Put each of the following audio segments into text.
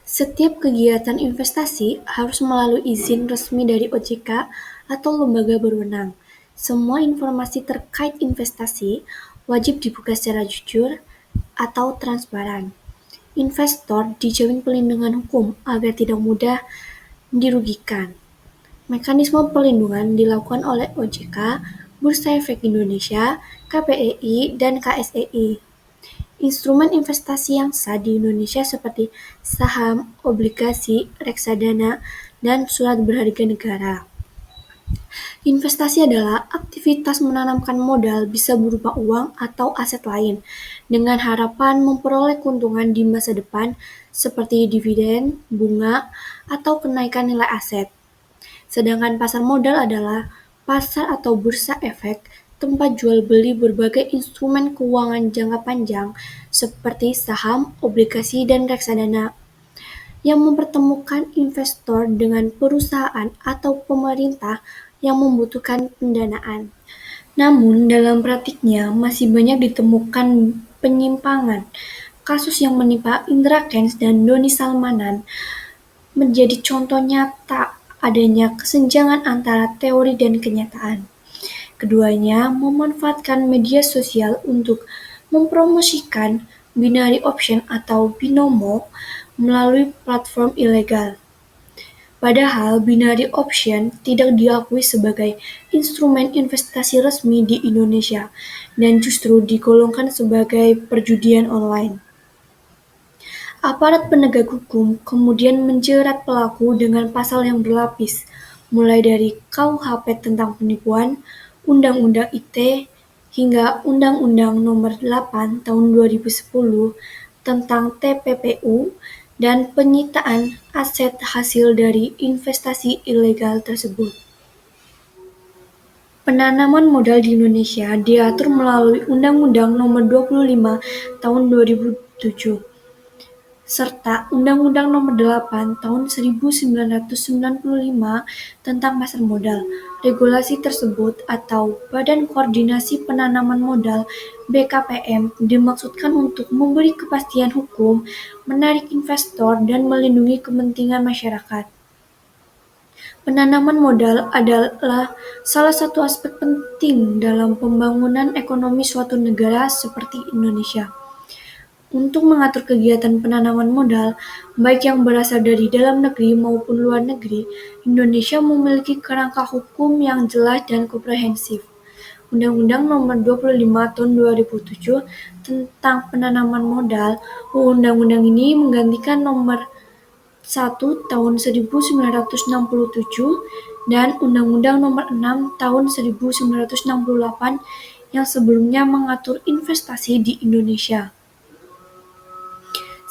Setiap kegiatan investasi harus melalui izin resmi dari OJK atau lembaga berwenang. Semua informasi terkait investasi wajib dibuka secara jujur atau transparan. Investor dijamin pelindungan hukum agar tidak mudah dirugikan. Mekanisme pelindungan dilakukan oleh OJK, Bursa Efek Indonesia, KPEI, dan KSEI. Instrumen investasi yang sah di Indonesia seperti saham, obligasi, reksadana, dan surat berharga negara. Investasi adalah aktivitas menanamkan modal bisa berupa uang atau aset lain dengan harapan memperoleh keuntungan di masa depan seperti dividen, bunga, atau kenaikan nilai aset. Sedangkan pasar modal adalah pasar atau bursa efek, tempat jual beli berbagai instrumen keuangan jangka panjang seperti saham, obligasi, dan reksadana yang mempertemukan investor dengan perusahaan atau pemerintah yang membutuhkan pendanaan. Namun, dalam praktiknya masih banyak ditemukan penyimpangan. Kasus yang menimpa Indra Kents dan Doni Salmanan menjadi contoh nyata adanya kesenjangan antara teori dan kenyataan. Keduanya memanfaatkan media sosial untuk mempromosikan binary option atau binomo melalui platform ilegal. Padahal binary option tidak diakui sebagai instrumen investasi resmi di Indonesia dan justru digolongkan sebagai perjudian online. Aparat penegak hukum kemudian menjerat pelaku dengan pasal yang berlapis, mulai dari KUHP tentang penipuan, Undang-Undang ITE, hingga Undang-Undang Nomor 8 Tahun 2010 tentang TPPU dan penyitaan aset hasil dari investasi ilegal tersebut. Penanaman modal di Indonesia diatur melalui Undang-Undang Nomor 25 Tahun 2007 serta Undang-Undang Nomor 8 Tahun 1995 tentang pasar modal. Regulasi tersebut atau Badan Koordinasi Penanaman Modal (BKPM) dimaksudkan untuk memberi kepastian hukum, menarik investor, dan melindungi kepentingan masyarakat. Penanaman modal adalah salah satu aspek penting dalam pembangunan ekonomi suatu negara seperti Indonesia. Untuk mengatur kegiatan penanaman modal, baik yang berasal dari dalam negeri maupun luar negeri, Indonesia memiliki kerangka hukum yang jelas dan komprehensif. Undang-Undang Nomor 25 Tahun 2007 tentang penanaman modal, undang-undang ini menggantikan Nomor 1 Tahun 1967 dan Undang-Undang Nomor 6 Tahun 1968 yang sebelumnya mengatur investasi di Indonesia.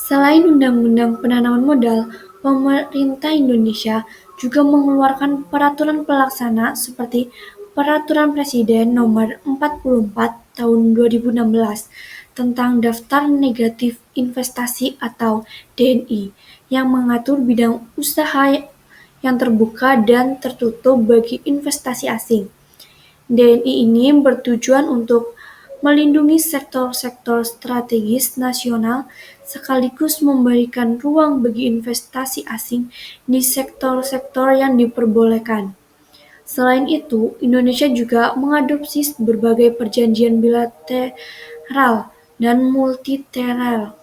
Selain Undang-Undang Penanaman Modal, pemerintah Indonesia juga mengeluarkan peraturan pelaksana seperti Peraturan Presiden Nomor 44 Tahun 2016 tentang Daftar Negatif Investasi atau DNI yang mengatur bidang usaha yang terbuka dan tertutup bagi investasi asing. DNI ini bertujuan untuk melindungi sektor-sektor strategis nasional sekaligus memberikan ruang bagi investasi asing di sektor-sektor yang diperbolehkan. Selain itu, Indonesia juga mengadopsi berbagai perjanjian bilateral dan multilateral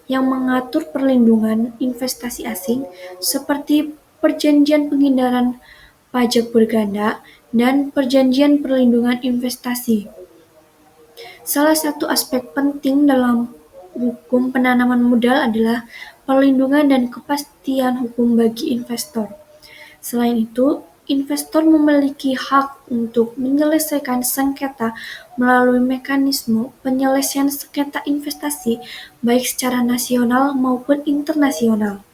yang mengatur perlindungan investasi asing seperti Perjanjian Penghindaran Pajak Berganda dan Perjanjian Perlindungan Investasi. Salah satu aspek penting dalam hukum penanaman modal adalah perlindungan dan kepastian hukum bagi investor. Selain itu, investor memiliki hak untuk menyelesaikan sengketa melalui mekanisme penyelesaian sengketa investasi baik secara nasional maupun internasional.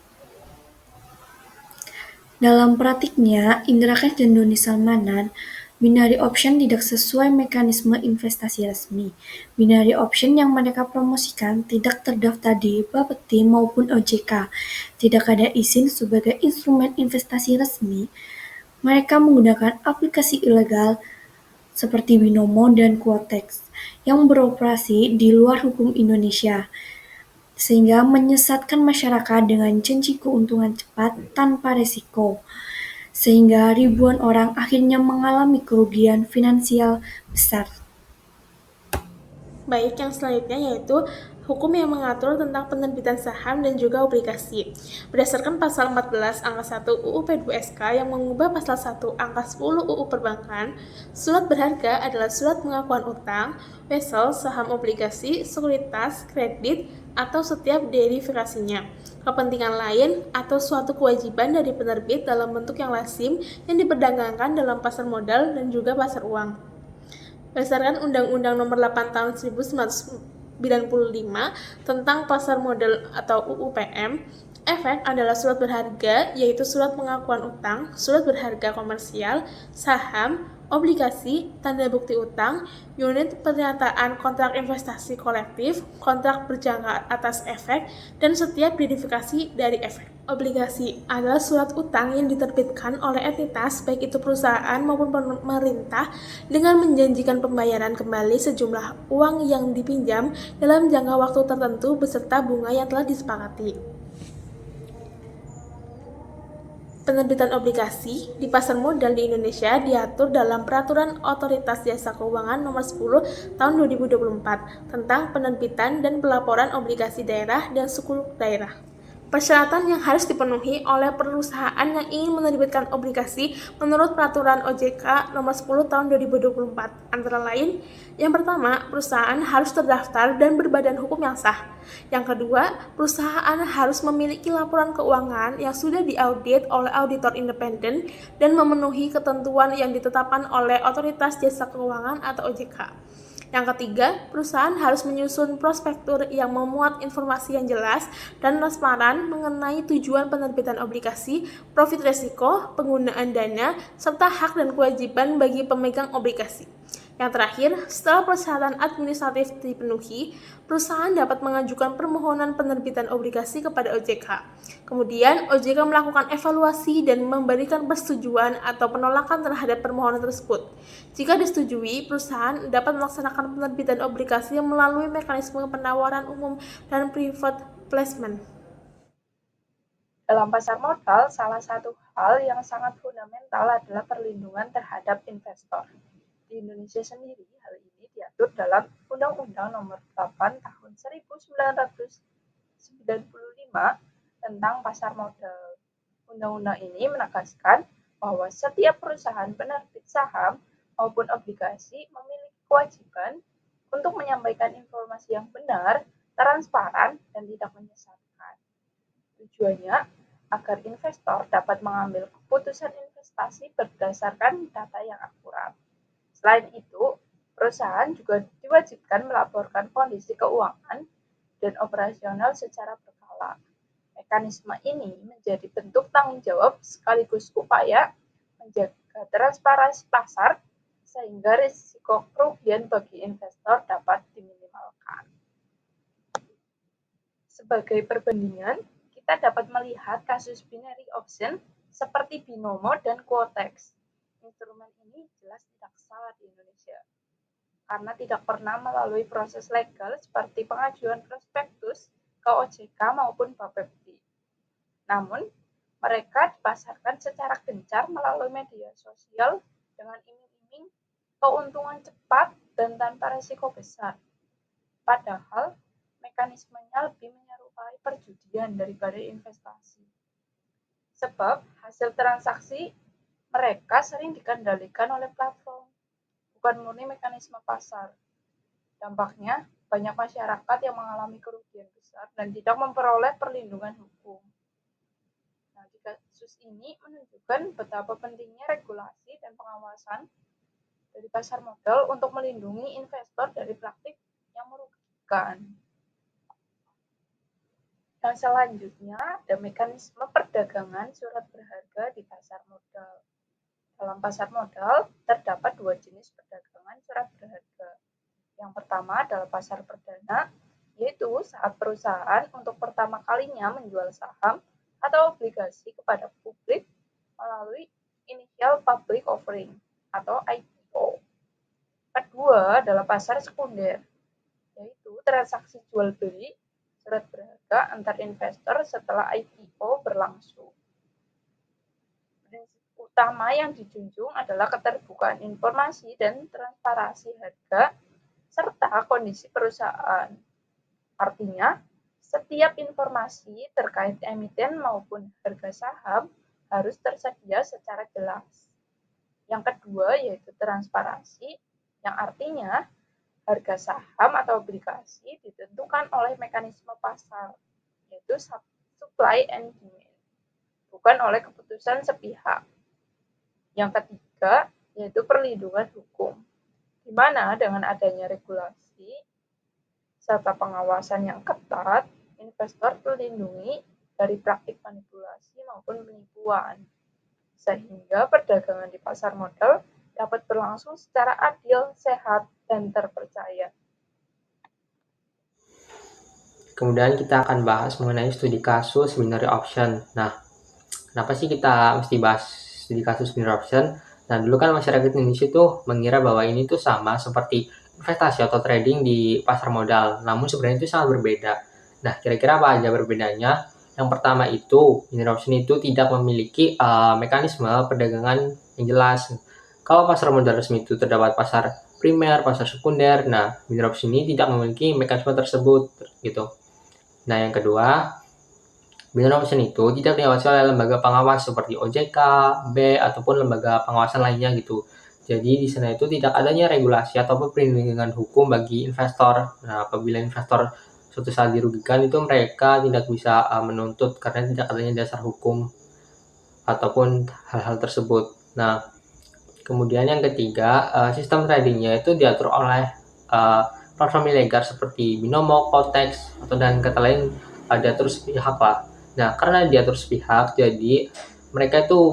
Dalam praktiknya, Indra Kents dan Doni Salmanan, binary option tidak sesuai mekanisme investasi resmi. Binary option yang mereka promosikan tidak terdaftar di Bapeti maupun OJK, tidak ada izin sebagai instrumen investasi resmi. Mereka menggunakan aplikasi ilegal seperti Binomo dan Quotex yang beroperasi di luar hukum Indonesia. sehingga menyesatkan masyarakat dengan janji keuntungan cepat tanpa risiko, sehingga ribuan orang akhirnya mengalami kerugian finansial besar. Baik, yang selanjutnya yaitu hukum yang mengatur tentang penerbitan saham dan juga obligasi. Berdasarkan pasal 14 angka 1 UU P2SK yang mengubah pasal 1 angka 10 UU Perbankan, surat berharga adalah surat pengakuan utang, wesel, saham obligasi, sekuritas, kredit, atau setiap derivikasinya. Kepentingan lain atau suatu kewajiban dari penerbit dalam bentuk yang lazim yang diperdagangkan dalam pasar modal dan juga pasar uang. Berdasarkan Undang-Undang Nomor 8 Tahun 1995 tentang Pasar Modal atau UUPM, efek adalah surat berharga, yaitu surat pengakuan utang, surat berharga komersial, saham, obligasi, tanda bukti utang, unit pernyataan kontrak investasi kolektif, kontrak berjangka atas efek, dan setiap verifikasi dari efek. Obligasi adalah surat utang yang diterbitkan oleh entitas, baik itu perusahaan maupun pemerintah, dengan menjanjikan pembayaran kembali sejumlah uang yang dipinjam dalam jangka waktu tertentu beserta bunga yang telah disepakati. Penerbitan obligasi di pasar modal di Indonesia diatur dalam Peraturan Otoritas Jasa Keuangan Nomor 10 Tahun 2024 tentang penerbitan dan pelaporan obligasi daerah dan sukuk daerah. Persyaratan yang harus dipenuhi oleh perusahaan yang ingin menerbitkan obligasi menurut Peraturan OJK Nomor 10 Tahun 2024 antara lain, yang pertama, perusahaan harus terdaftar dan berbadan hukum yang sah. Yang kedua, perusahaan harus memiliki laporan keuangan yang sudah diaudit oleh auditor independen dan memenuhi ketentuan yang ditetapkan oleh Otoritas Jasa Keuangan atau OJK. Yang ketiga, perusahaan harus menyusun prospektur yang memuat informasi yang jelas dan transparan mengenai tujuan penerbitan obligasi, profit resiko, penggunaan dana, serta hak dan kewajiban bagi pemegang obligasi. Yang terakhir, setelah persyaratan administratif dipenuhi, perusahaan dapat mengajukan permohonan penerbitan obligasi kepada OJK. Kemudian, OJK melakukan evaluasi dan memberikan persetujuan atau penolakan terhadap permohonan tersebut. Jika disetujui, perusahaan dapat melaksanakan penerbitan obligasi melalui mekanisme penawaran umum dan private placement. Dalam pasar modal, salah satu hal yang sangat fundamental adalah perlindungan terhadap investor. Di Indonesia sendiri, hal ini diatur dalam Undang-Undang Nomor 8 Tahun 1995 tentang pasar modal. Undang-undang ini menegaskan bahwa setiap perusahaan penerbit saham maupun obligasi memiliki kewajiban untuk menyampaikan informasi yang benar, transparan, dan tidak menyesatkan. Tujuannya agar investor dapat mengambil keputusan investasi berdasarkan data yang akurat. Selain itu, perusahaan juga diwajibkan melaporkan kondisi keuangan dan operasional secara berkala. Mekanisme ini menjadi bentuk tanggung jawab sekaligus upaya menjaga transparansi pasar sehingga risiko kerugian bagi investor dapat diminimalkan. Sebagai perbandingan, kita dapat melihat kasus binary option seperti Binomo dan Quotex. Instrumen ini jelas tidak sah di Indonesia karena tidak pernah melalui proses legal seperti pengajuan prospektus ke OJK maupun Bapepti. Namun, mereka dipasarkan secara gencar melalui media sosial dengan iming-iming keuntungan cepat dan tanpa risiko besar. Padahal, mekanismenya lebih menyerupai perjudian daripada investasi. Sebab hasil transaksi mereka sering dikendalikan oleh platform, bukan murni mekanisme pasar. Dampaknya, banyak masyarakat yang mengalami kerugian besar dan tidak memperoleh perlindungan hukum. Nah, di kasus ini menunjukkan betapa pentingnya regulasi dan pengawasan dari pasar modal untuk melindungi investor dari praktik yang merugikan. Yang selanjutnya ada mekanisme perdagangan surat berharga di pasar modal. Dalam pasar modal terdapat dua jenis perdagangan surat berharga. Yang pertama adalah pasar perdana, yaitu saat perusahaan untuk pertama kalinya menjual saham atau obligasi kepada publik melalui initial public offering atau IPO. Kedua adalah pasar sekunder, yaitu transaksi jual beli surat berharga antar investor setelah IPO berlangsung. Prinsip utama yang dijunjung adalah keterbukaan informasi dan transparansi harga serta kondisi perusahaan. Artinya, setiap informasi terkait emiten maupun harga saham harus tersedia secara jelas. Yang kedua yaitu transparansi, yang artinya harga saham atau obligasi ditentukan oleh mekanisme pasar, yaitu supply and demand, bukan oleh keputusan sepihak. Yang ketiga yaitu perlindungan hukum, di mana dengan adanya regulasi serta pengawasan yang ketat, investor terlindungi dari praktik manipulasi maupun penipuan, sehingga perdagangan di pasar modal dapat berlangsung secara adil, sehat, dan terpercaya. Kemudian kita akan bahas mengenai studi kasus binary option. Nah, kenapa sih kita mesti bahas studi kasus binary option? Nah, dulu kan masyarakat Indonesia tuh mengira bahwa ini tuh sama seperti investasi atau trading di pasar modal. Namun sebenarnya itu sangat berbeda. Nah, kira-kira apa aja berbedanya? Yang pertama itu, binary option itu tidak memiliki mekanisme perdagangan yang jelas. Kalau pasar modal resmi itu terdapat pasar primer, pasar sekunder. Nah, binary option ini tidak memiliki mekanisme tersebut gitu. Nah, yang kedua, binary option itu tidak diawasi oleh lembaga pengawas seperti OJK, B, ataupun lembaga pengawasan lainnya gitu. Jadi di sana itu tidak adanya regulasi ataupun perlindungan hukum bagi investor. Nah, apabila investor suatu saat dirugikan itu mereka tidak bisa menuntut karena tidak adanya dasar hukum ataupun hal-hal tersebut. Nah, kemudian yang ketiga, sistem tradingnya itu diatur oleh platform ilegal seperti Binomo, Kotex, atau dan kata lain diatur sepihak lah. Nah, karena diatur sepihak, jadi mereka itu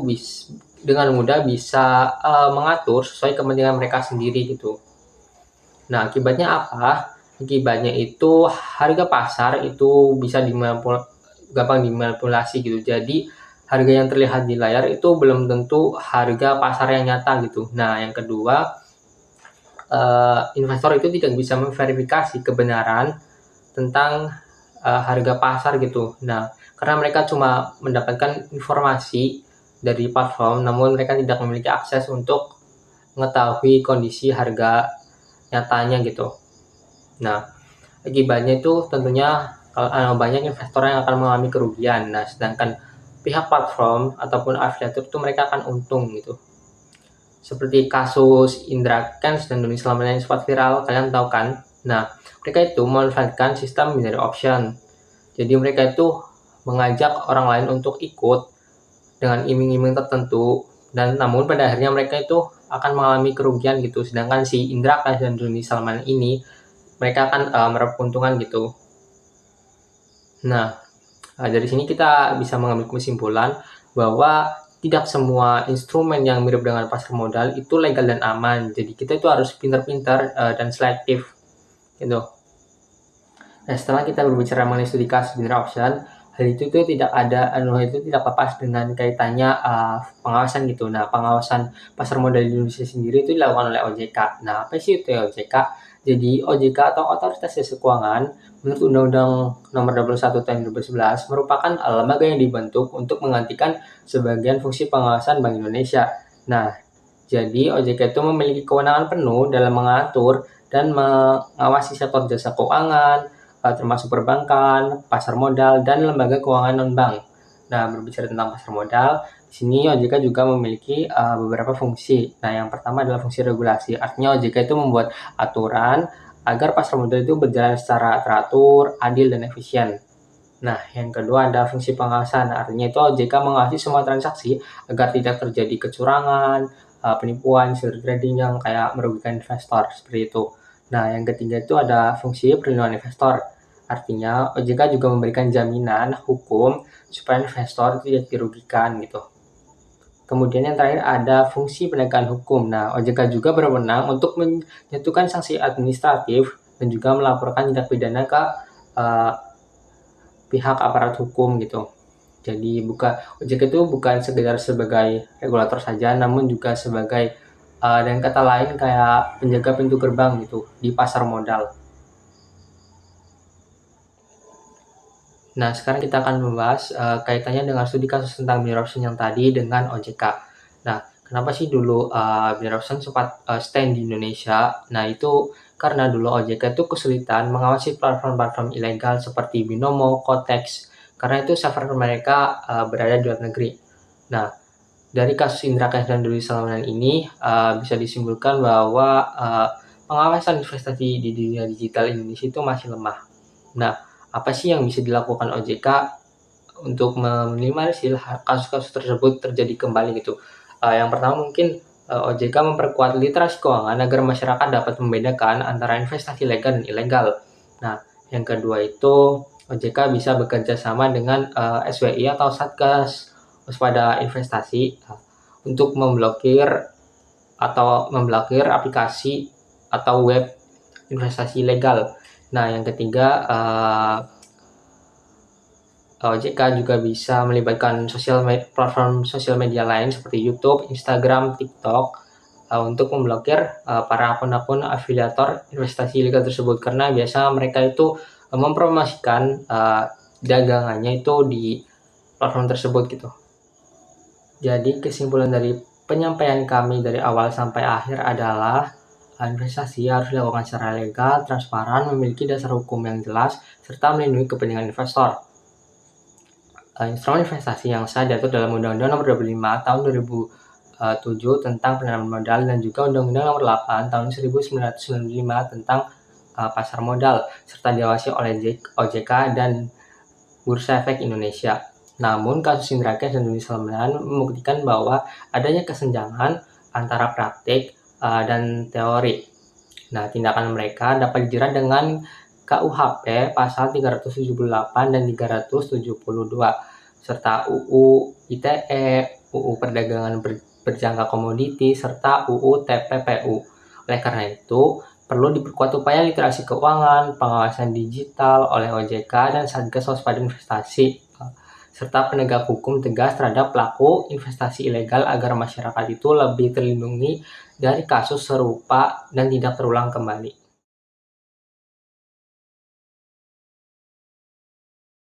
dengan mudah bisa mengatur sesuai kepentingan mereka sendiri gitu. Nah, akibatnya apa? Akibatnya itu harga pasar itu bisa gampang dimanipulasi gitu. Jadi harga yang terlihat di layar itu belum tentu harga pasar yang nyata gitu. Nah, yang kedua, investor itu tidak bisa memverifikasi kebenaran tentang harga pasar gitu. Nah, karena mereka cuma mendapatkan informasi dari platform, namun mereka tidak memiliki akses untuk mengetahui kondisi harga nyatanya gitu. Nah, akibatnya itu tentunya banyak investor yang akan mengalami kerugian. Nah, sedangkan pihak platform ataupun afiliator itu mereka akan untung gitu. Seperti kasus Indra Kents dan Doni Salmanan yang sempat viral, kalian tahu kan? Nah, mereka itu memanfaatkan sistem binary option. Jadi mereka itu mengajak orang lain untuk ikut dengan iming-iming tertentu, dan namun pada akhirnya mereka itu akan mengalami kerugian gitu. Sedangkan si Indra Kents dan Doni Salmanan ini mereka akan meraup keuntungan gitu. Nah, dari sini kita bisa mengambil kesimpulan bahwa tidak semua instrumen yang mirip dengan pasar modal itu legal dan aman. Jadi kita itu harus pintar-pintar dan selektif gitu. Nah, setelah kita berbicara mengenai studi kasus binary option, hal itu tuh tidak lepas dengan kaitannya pengawasan gitu. Nah, pengawasan pasar modal di Indonesia sendiri itu dilakukan oleh OJK. Nah, apa sih itu OJK? Jadi OJK atau Otoritas Jasa Keuangan menurut Undang-Undang Nomor 21 Tahun 2011 merupakan lembaga yang dibentuk untuk menggantikan sebagian fungsi pengawasan Bank Indonesia. Nah, jadi OJK itu memiliki kewenangan penuh dalam mengatur dan mengawasi sektor jasa keuangan, termasuk perbankan, pasar modal, dan lembaga keuangan non-bank. Nah, berbicara tentang pasar modal, di sini OJK juga memiliki beberapa fungsi. Nah, yang pertama adalah fungsi regulasi. Artinya OJK itu membuat aturan agar pasar modal itu berjalan secara teratur, adil, dan efisien. Nah, yang kedua ada fungsi pengawasan. Artinya itu OJK mengawasi semua transaksi agar tidak terjadi kecurangan, penipuan, insider trading yang kayak merugikan investor, seperti itu. Nah, yang ketiga itu ada fungsi perlindungan investor. Artinya OJK juga memberikan jaminan hukum supaya investor tidak dirugikan gitu. Kemudian yang terakhir ada fungsi penegakan hukum. Nah, OJK juga berwenang untuk menjatuhkan sanksi administratif dan juga melaporkan tindak pidana ke pihak aparat hukum gitu. Jadi OJK itu bukan sekedar sebagai regulator saja, namun juga sebagai dan kata lain kayak penjaga pintu gerbang gitu di pasar modal. Nah, sekarang kita akan membahas kaitannya dengan studi kasus tentang binary option yang tadi dengan OJK. Nah, kenapa sih dulu binary option sempat stand di Indonesia? Nah, itu karena dulu OJK itu kesulitan mengawasi platform-platform ilegal seperti Binomo, Kotex, karena itu server mereka berada di luar negeri. Nah, dari kasus Indra Kents dan Dodi Salmanan ini bisa disimpulkan bahwa pengawasan investasi di dunia digital Indonesia itu masih lemah. Nah, apa sih yang bisa dilakukan OJK untuk meminimalisir kasus-kasus tersebut terjadi kembali gitu? Yang pertama mungkin OJK memperkuat literasi keuangan agar masyarakat dapat membedakan antara investasi legal dan ilegal. Nah, yang kedua itu OJK bisa bekerja sama dengan SWI atau Satgas Waspada Investasi untuk memblokir aplikasi atau web investasi ilegal. Nah, yang ketiga, OJK juga bisa melibatkan platform sosial media lain seperti YouTube, Instagram, TikTok untuk memblokir para akun-akun afiliator investasi ilegal tersebut karena biasa mereka itu mempromosikan dagangannya itu di platform tersebut gitu. Jadi kesimpulan dari penyampaian kami dari awal sampai akhir adalah investasi harus dilakukan secara legal, transparan, memiliki dasar hukum yang jelas, serta melindungi kepentingan investor. Instrumen investasi yang sah diatur dalam Undang-Undang Nomor 25 Tahun 2007 tentang penanaman modal dan juga Undang-Undang Nomor 8 Tahun 1995 tentang pasar modal, serta diawasi oleh OJK dan Bursa Efek Indonesia. Namun, kasus Indra Kents dan Dodi Salmanan membuktikan bahwa adanya kesenjangan antara praktik dan teori. Nah, tindakan mereka dapat dijerat dengan KUHP pasal 378 dan 372 serta UU ITE, UU Perdagangan Berjangka Komoditi, serta UU TPPU. Oleh karena itu, perlu diperkuat upaya literasi keuangan, pengawasan digital oleh OJK dan Satgas Waspada Investasi, serta penegak hukum tegas terhadap pelaku investasi ilegal agar masyarakat itu lebih terlindungi dari kasus serupa dan tidak terulang kembali.